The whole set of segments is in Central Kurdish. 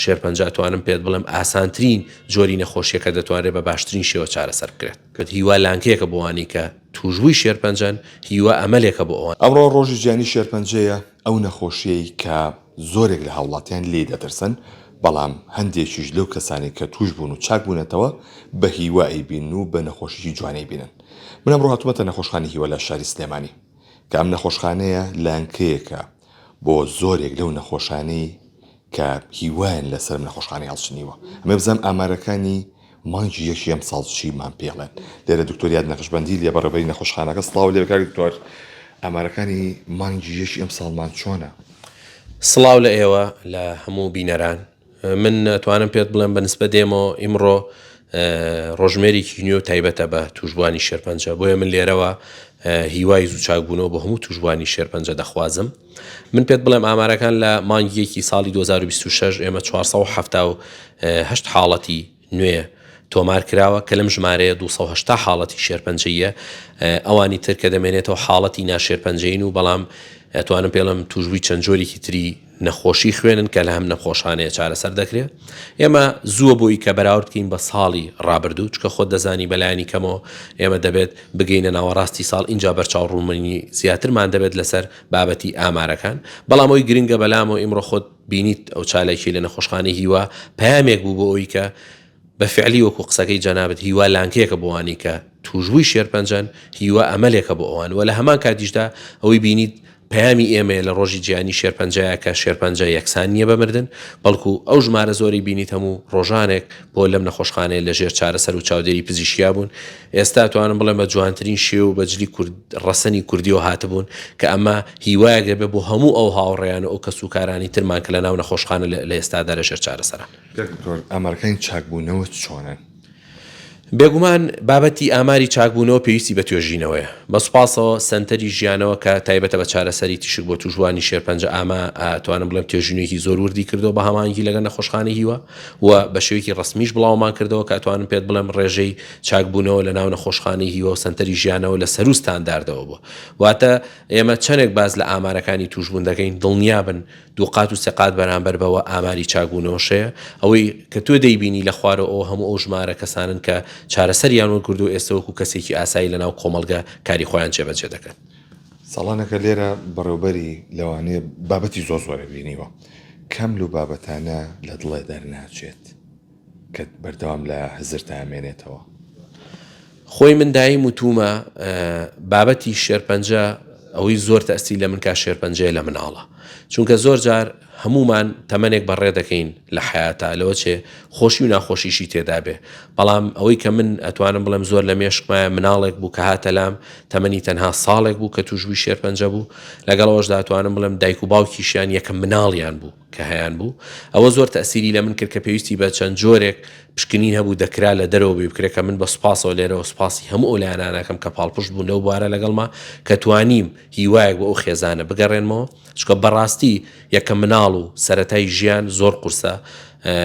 شێرپەنجە توانم پێت بڵێم ئاسانترین جۆری نەخۆشیەکە دەتوانرێت بە باشترین شێوە چارەسەر بکرێت کە هیوا لانکەیەکە بۆوانی کە توژبووی شێرپەنجەن هیوا ئەمەلێکە بۆ ئەوان. ئەمڕۆ ڕۆژی گیانی شێرپەنجەیە ئەو نەخۆشیەی کە زۆرێک لە هاوڵاتیان لێ دەترسن بەڵام هەندێکیش لەو کەسانی کە توش بوون و چاک بوونەتەوە بە هیوایی بین و بە نەخۆشیی جوانەی بینن. من ئەمڕۆ هاتوومەتە نەخۆشخانەی هیوا لە شاری سلێمانی کە ئەم نەخۆشخانەیە لانکەیەکە بۆ زۆرێک لەو نەخۆشانەی کە هیوایان لەسەر نەخۆشخانەی هەڵچنیوە. ئەمە بزانم ئامارەکانی مانگی یەکی ئەم ساڵ چیمان پێڵێن. لێرە دکتۆریات نەخشبەندی لێ بەڕێوەبەری نەخۆشخانەکە سڵاو لێ بکات دکتۆر، ئامارەکانی مانگی یەکی ئەم ساڵمان چۆنە؟ سڵاو لە ئێوە لە هەموو بینەران. من توانم پێت بڵێم بەنسبە دێمەوە ئیمڕۆ ڕۆژمێرێکی نوێ تایبەتە بە توشبوانی شێرپەنجە، بۆیە من لێرەوە هیوای زوو چاکبوونەوە بۆ هەموو توشبوانی شێرپەنجە دەخوازم. من پێت بڵێم ئامارەکان لە مانگیەکی ساڵی 2026 ئێمە 478 حاڵەتی نوێ تۆمار کراوە کە لەم ژمارەیە 280 حاڵەتی شێرپەنجەیە، ئەوانی تر کە دەمێنێتەوە حاڵەتی ناشێرپەنجەین و بەڵام توانم پێڵم توژبووی چەند جۆرێکی تری نەخۆشی خوێنن کە لە هەم نەخۆشانەیە چارەسەر دەکرێت. ئێمە زووە بۆی کە بەراورد بکەین بە ساڵی ڕابردوو، چکە خۆت دەزانی بەلایانی کەمەوە ئێمە دەبێت بگەینە ناوەڕاستی ساڵ، اینجا بەرچاوڕوومەنی زیاترمان دەبێت لەسەر بابەتی ئامارەکان. بەڵام ئەوی گرنگە بەلامەوە ئیمڕۆ خۆت بینیت ئەو چالێکی لە نەخۆشخانەی هیوا پامێک بوو بۆ ئەوی کە بەفعلی وەکو قسەکەی جەنابەت هیوا لانکەیەکە بۆوانی کە توژبووی شێرپەنجەن هیوا ئەمەلێکە بۆ ئەوان و لە هەمان کاتیشدا ئەوەی بینیت پەیامی ئێمە لە ڕۆژی جیانی شێرپەنجەیە کە شێرپەنجە یەکسان نییە بەمردن، بەڵکو ئەو ژمارە زۆری بینیت هەموو ڕۆژانێک بۆ لەم نەخۆشخانەیە لەژێر چارەسەر و چاودێری پزیشکیا بوون. ئێستا توانم بڵێم بە جوانترین شێو و بەجلی ڕەسەنی کوردیەوە هاتبوون کە ئەمە هیوایە دەبێت بۆ هەموو ئەو هاوڕێیان و ئەو کەسوکارانی ترمان کە لە ناو نەخۆشخانە لە ئێستادا لەژێر چارەسەران. ئامارەکانی چاکبوونەوە چۆنن؟ بێگومان بابەتی ئاماری چاکبوونەوە پێویستی بە توێژینەوەیە. بە سوپاسەوە سەنتەری ژیانەوە کە تایبەتە بە چارەسەری تیشک بۆ توژوانی شێرپەنجە ئامە توانم بڵێم توێژینێکی زۆر وردی کردەوە بە هەمانگی لەگەڵ نەخۆشخانەی هیوا و بە شێوەیەکی ڕسمیش بڵاومان کردەوە کە توانم پێت بڵێم ڕێژەی چاکبوونەوە لە ناو نەخۆشخانەی هیوا و سەنتەری ژیانەوە لە سەر و ستانداردەوە بووە. واتە ئێمە چەندێک باز لە ئامارەکانی توژبوون دەکەین دڵنیابن دووقات و سێقات بەرامبەر بەوە ئاماری چاکبوونەوەشەیە، ئەوەی کە تۆ دەیبینی لە خوارەوە ئەو هەموو ئەو ژمارە کەسانن کە چارەسەریان کردو ئێستا وەکو کەسێکی ئاسایی لەناو کۆمەڵگە کاری خۆیان جێبەجێ دەکەن. ساڵانەکە لێرە بەڕێوەبەری لەوانەیە بابەتی زۆرە بینیوە، کەم لەو بابەتانە لە دڵێ دەرناچێت کە بەردەوام لە هزر تامێنێتەوە. خۆی من دایم وتومە بابەتی شێرپەنجە ئەوەی زۆر تەسی لە من کا شێرپەنجەیە لە مناڵە، چونکە زۆر جار هەمومان تەمەنێک بەڕێ دەکەین لە حیاتە لەوە چێ خۆشی و ناخۆشیشی تێدا بێ، بەڵام ئەوەی کە من ئەتوانم بڵێم زۆر لە مێشکمایە مناڵێک بوو کە هاتە لام تەمەنی تەنها ساڵێک بوو کە توژبووی شێرپەنجە بوو، لەگەڵەوەشدا ئەتوانم بڵێم دایک و باوکیشیان یەکەم مناڵیان بوو کە هەیان بوو. ئەوە زۆر تەسیری لە من کرد کە پێویستی بە چەند جۆرێک پشکنین هەبوو دەکرا لە دەرەوە بکرێت کە من بە سوپاسەوە لێرەوە سوپاسی هەموو ئەولایانانەکەم کە پاڵپشت بوون لەو بوارە لەگەڵما کە توانیم هیوایەک بۆ ئەو خێزانە بگەڕێنمەوە، چکە بەڕاستی یەکەم مناڵ و سەرەتای ژیان زۆر قورسە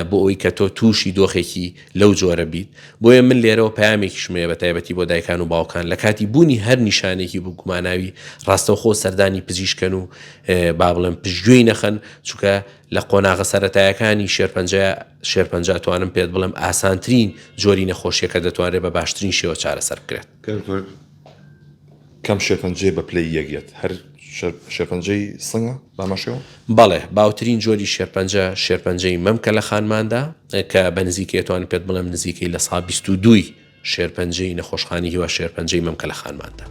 بۆ ئەوی کە تۆ تووشی دۆخێکی لەو جۆرە بیت. بۆیە من لێرەوە پامێکی شمەیە بە تایبەتی بۆ دایکان و باوکان لە کاتی بوونی هەر نیشانێکی بوو گوماناوی ڕاستەوخۆ سەردانی پزیشکن و با بڵێم پشتگوێی نەخەن، چونکە لە قۆناغە سەرەتایەکانی شێرپەنجە توانم پێت بڵێم ئاسانترین جۆری نەخۆشیەکە دەتوانرێت بە باشترین شێوە چارەسەر بکرێت. کەم شێرپەنجەی بە پلەی یەکێت هەر شێرپەنجەی سنگە بامەشەوە؟ بەڵێ باوترین جۆری شێرپەنجەی مەمکە لە خانماندا کە بە نزیکەی توانم پێت بڵێم نزیکەی لە سا 22 شێرپەنجەی نەخۆشخانەی هیوا شێرپەنجەی مەمکە لە خانماندا.